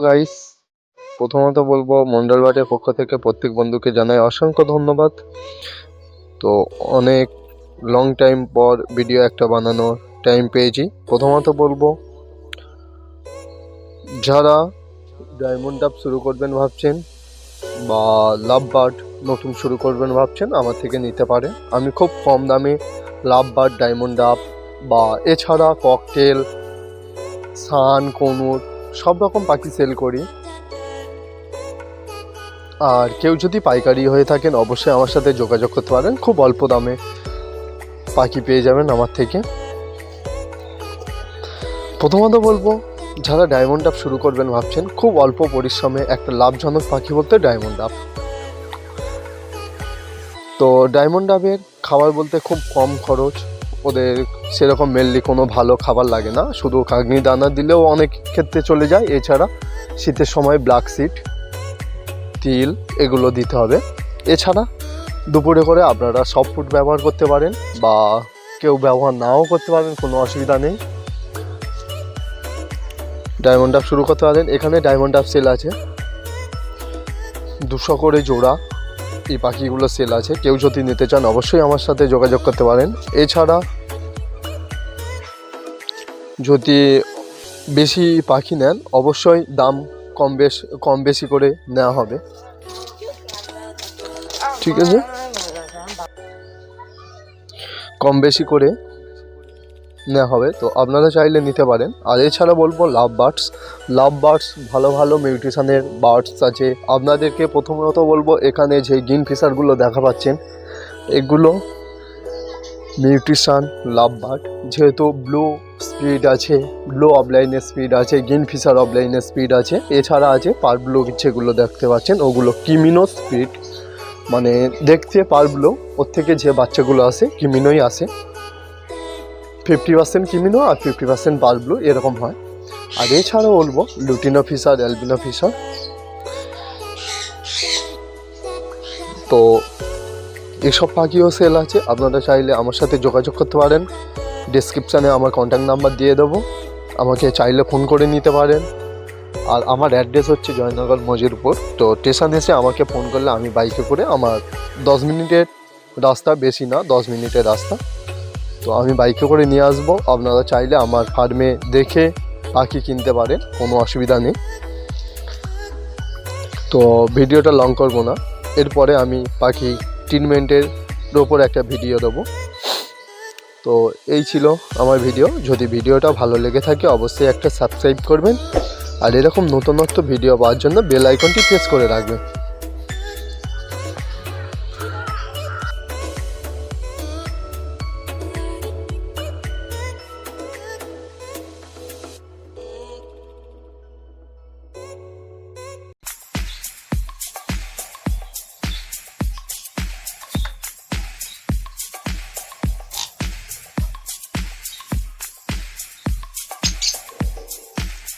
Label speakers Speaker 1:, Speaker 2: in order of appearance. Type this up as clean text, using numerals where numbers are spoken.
Speaker 1: Guys, প্রথমত বলবো মন্ডল বাটের পক্ষ থেকে প্রত্যেক বন্ধুকে জানাই অসংখ্য ধন্যবাদ। তো অনেক লং টাইম পর ভিডিও একটা বানানোর টাইম পেয়েছি। প্রথমত বলবো যারা ডায়মন্ড আপ শুরু করবেন ভাবছেন বা লাভ বার্ড নতুন শুরু করবেন ভাবছেন, আমার থেকে নিতে পারে। আমি খুব কম দামে লাভ বার্ড, ডায়মন্ড আপ বা এছাড়া ককটেল, সান, কনুর সব রকম পাখি সেল করি। আর কেউ যদি পাইকারি হয়ে থাকেন অবশ্যই আমার সাথে যোগাযোগ করতে পারেন, খুব অল্প দামে পাখি পেয়ে যাবেন আমার থেকে। প্রথমত বলবো যারা ডায়মন্ড আপ শুরু করবেন ভাবছেন, খুব অল্প পরিশ্রমে একটা লাভজনক পাখি বলতে ডায়মন্ড আপ। তো ডায়মন্ড আপের খাবার বলতে খুব কম খরচ, ওদের সেরকম মেনলি কোনো ভালো খাবার লাগে না, শুধু কাগনি দানা দিলেও অনেক ক্ষেত্রে চলে যায়। এছাড়া শীতের সময় ব্ল্যাক সিড, তিল এগুলো দিতে হবে। এছাড়া দুপুরে করে আপনারা সফট ফুড ব্যবহার করতে পারেন বা কেউ ব্যবহার নাও করতে পারেন, কোনো অসুবিধা নেই। ডায়মন্ড আপ শুরু করতে পারেন। এখানে ডায়মন্ড আপ সেল আছে 200 করে জোড়া, এই পাখিগুলো সেল আছে। কেউ যদি নিতে চান অবশ্যই আমার সাথে যোগাযোগ করতে পারেন। এছাড়া যদি বেশি পাখি নেন অবশ্যই দাম কম বেশি করে নেওয়া হবে, ঠিক আছে? কম বেশি করে নেওয়া হবে, তো আপনারা চাইলে নিতে পারেন। আর এছাড়া বলবো লাভ বার্ডস ভালো ভালো মিউটেশনের বার্ডস আছে। আপনাদেরকে প্রথমত বলবো এখানে যে গ্রিন ফিশারগুলো দেখা পাচ্ছেন এগুলো মিউটেশন লাভ বার্ড, যেহেতু ব্লু স্পিড আছে, ব্লু অফলাইনের স্পিড আছে, গ্রিন ফিশার অফলাইনের স্পিড আছে। এছাড়া আছে পার ব্লু, যেগুলো দেখতে পাচ্ছেন ওগুলো কিমিনো স্পিড, মানে দেখতে পার ব্লু, ওর থেকে যে বাচ্চাগুলো আসে কিমিনোই আসে। 50% কিমিনো আর 50% পার ব্লু এরকম হয়। আর এছাড়াও বলবো লুটিনো ফিশার, অ্যালবিনো ফিশার। তো এসব পাখিও সেল আছে, আপনারা চাইলে আমার সাথে যোগাযোগ করতে পারেন। ডেসক্রিপশানে আমার কন্ট্যাক্ট নাম্বার দিয়ে দেবো, আমাকে চাইলে ফোন করে নিতে পারেন। আর আমার অ্যাড্রেস হচ্ছে জয়নগর মজিরপুর। তো স্টেশন এসে আমাকে ফোন করলে আমি বাইকে করে, আমার 10 মিনিটের রাস্তা, বেশি না 10 মিনিটের রাস্তা, তো আমি বাইকে করে নিয়ে আসবো। আপনারা চাইলে আমার ফার্মে দেখে পাখি কিনতে পারেন, কোনো অসুবিধা নেই। তো ভিডিওটা লং করবো না, এরপরে আমি পাখি ট্রিটমেন্টের ওপর একটা ভিডিও দেবো। তো এই ছিল আমার ভিডিও। যদি ভিডিওটা ভালো লেগে থাকে অবশ্যই একটা সাবস্ক্রাইব করবেন, আর এরকম নতুনত্ব ভিডিও পাওয়ার জন্য বেল আইকনটি প্রেস করে রাখবেন।